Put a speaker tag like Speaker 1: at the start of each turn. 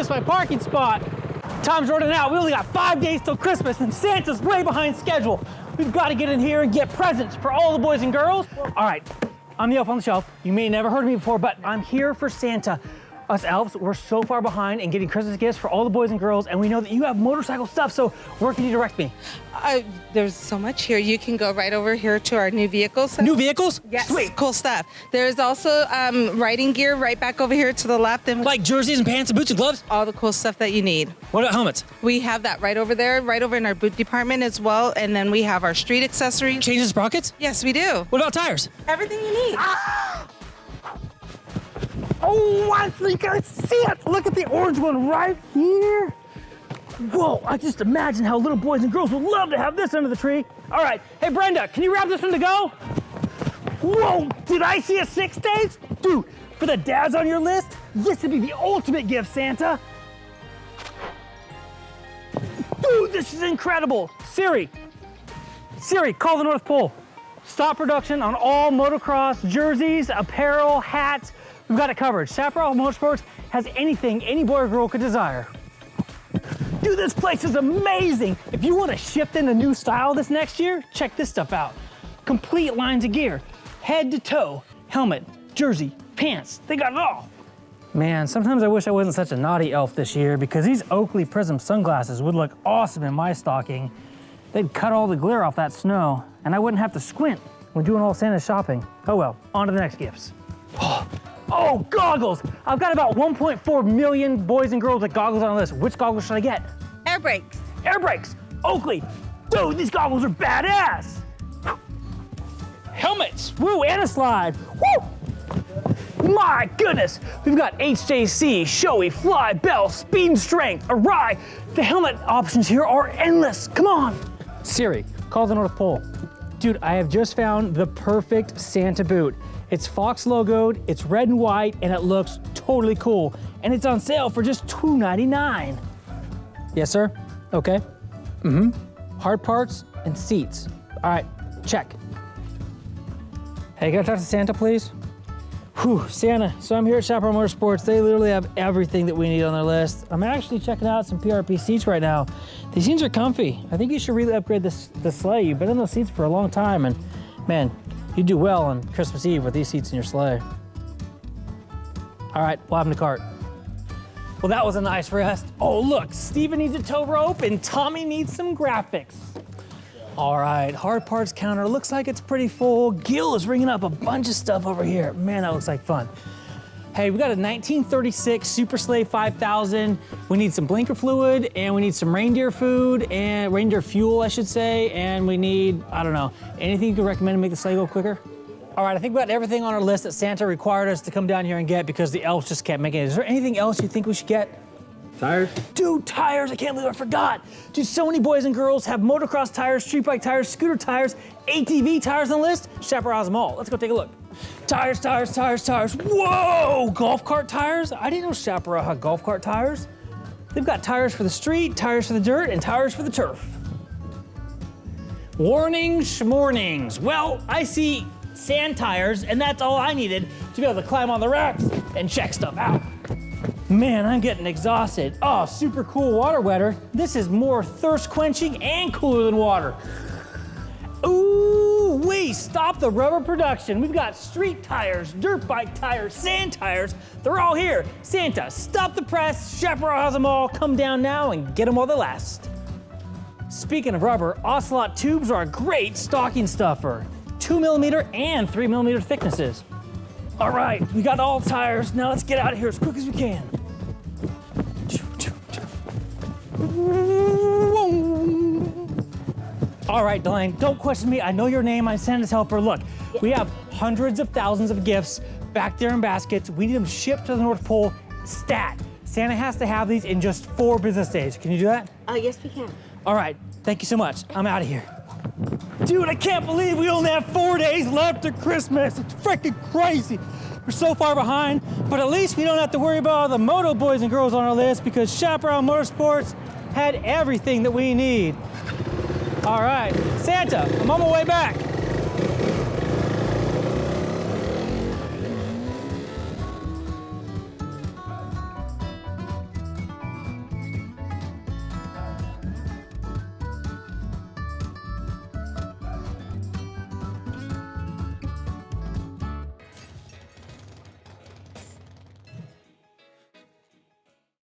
Speaker 1: missed my parking spot. Time's running out. We only got 5 days till Christmas, and Santa's way behind schedule. We've got to get in here and get presents for all the boys and girls. All right, I'm the elf on the shelf. You may have never heard of me before, but I'm here for Santa. Us elves, we're so far behind in getting Christmas gifts for all the boys and girls, and we know that you have motorcycle stuff, so where can you direct me?
Speaker 2: There's so much here. You can go right over here to our new vehicles.
Speaker 1: New vehicles?
Speaker 2: Yes.
Speaker 1: Sweet.
Speaker 2: Cool stuff. There's also riding gear right back over here to the left. And
Speaker 1: Like jerseys and pants and boots and gloves?
Speaker 2: all the cool stuff that you need.
Speaker 1: What about helmets?
Speaker 2: We have that right over there, right over in our boot department as well. And then we have our street accessories.
Speaker 1: Changes and sprockets?
Speaker 2: Yes, we do.
Speaker 1: What about tires?
Speaker 2: Everything you need.
Speaker 1: Oh, I think I see it. Look at the orange one right here. Whoa, I just imagine how little boys and girls would love to have this under the tree. All right, hey Brenda, can you wrap this one to go? Whoa, did I see a 6 days? Dude, for the dads on your list, this would be the ultimate gift, Santa. Dude, this is incredible. Siri, call the North Pole. Stop production on all motocross jerseys, apparel, hats. We've got it covered. Chaparral Motorsports has anything any boy or girl could desire. Dude, this place is amazing. If you want to shift into new style this next year, check this stuff out. Complete lines of gear, head to toe, helmet, jersey, pants, they got it all. Man, sometimes I wish I wasn't such a naughty elf this year because these Oakley Prism sunglasses would look awesome in my stocking. They'd cut all the glare off that snow, and I wouldn't have to squint when doing all Santa's shopping. Oh well, on to the next gifts. Oh, goggles! I've got about 1.4 million boys and girls with goggles on the list. Which goggles should I get?
Speaker 2: Air brakes.
Speaker 1: Air brakes! Oakley! Dude, these goggles are badass! Helmets! Woo, and a slide! Woo! My goodness! We've got HJC, Shoei, Fly, Bell, Speed and Strength, Arai. The helmet options here are endless. Come on! Siri, call the North Pole. Dude, I have just found the perfect Santa boot. It's Fox logoed, it's red and white, and it looks totally cool. And it's on sale for just $2.99. Yes, sir? Okay. Hard parts and seats. All right, check. Hey, can I talk to Santa, please? Whew, Santa, so I'm here at Chaparral Motorsports. They literally have everything that we need on their list. I'm actually checking out some PRP seats right now. These seats are comfy. I think you should really upgrade the sleigh. You've been in those seats for a long time, and man, you do well on Christmas Eve with these seats in your sleigh. All right, we'll have them in the cart. Well, that was a nice rest. Oh, look, Steven needs a tow rope and Tommy needs some graphics. All right, hard parts counter looks like it's pretty full. Gil is ringing up a bunch of stuff over here. Man, that looks like fun. Hey, we got a 1936 Super Sleigh 5000. We need some blinker fluid, and we need some reindeer food, and reindeer fuel, I should say, and we need, I don't know, anything you could recommend to make the sleigh go quicker? All right, I think we got everything on our list that Santa required us to come down here and get because the elves just can't make it. Is there anything else you think we should get?
Speaker 3: Tires?
Speaker 1: Dude, tires, I can't believe I forgot. Dude, so many boys and girls have motocross tires, street bike tires, scooter tires, ATV tires on the list. Chaparral has them all. Let's go take a look. Tires, tires, tires, tires. Whoa, golf cart tires? I didn't know Chaparral had golf cart tires. They've got tires for the street, tires for the dirt, and tires for the turf. Warnings, schmornings. Well, I see sand tires, and that's all I needed to be able to climb on the racks and check stuff out. Man, I'm getting exhausted. Oh, super cool water wetter. This is more thirst quenching and cooler than water. Ooh, wait, stop the rubber production. We've got street tires, dirt bike tires, sand tires. They're all here. Santa, stop the press. Chaparral has them all. Come down now and get them while they last. Speaking of rubber, Ocelot tubes are a great stocking stuffer. 2mm and 3mm thicknesses. All right, we got all tires. Now let's get out of here as quick as we can. All right, Delane, don't question me. I know your name. I'm Santa's helper. Look, we have hundreds of thousands of gifts back there in baskets. We need them shipped to the North Pole stat. Santa has to have these in just 4 business days. Can you do that?
Speaker 4: Yes, we can.
Speaker 1: All right, thank you so much. I'm out of here. Dude, I can't believe we only have 4 days left to Christmas. It's freaking crazy. We're so far behind, but at least we don't have to worry about all the Moto boys and girls on our list because Chaparral Motorsports had everything that we need. All right, Santa, I'm on my way back.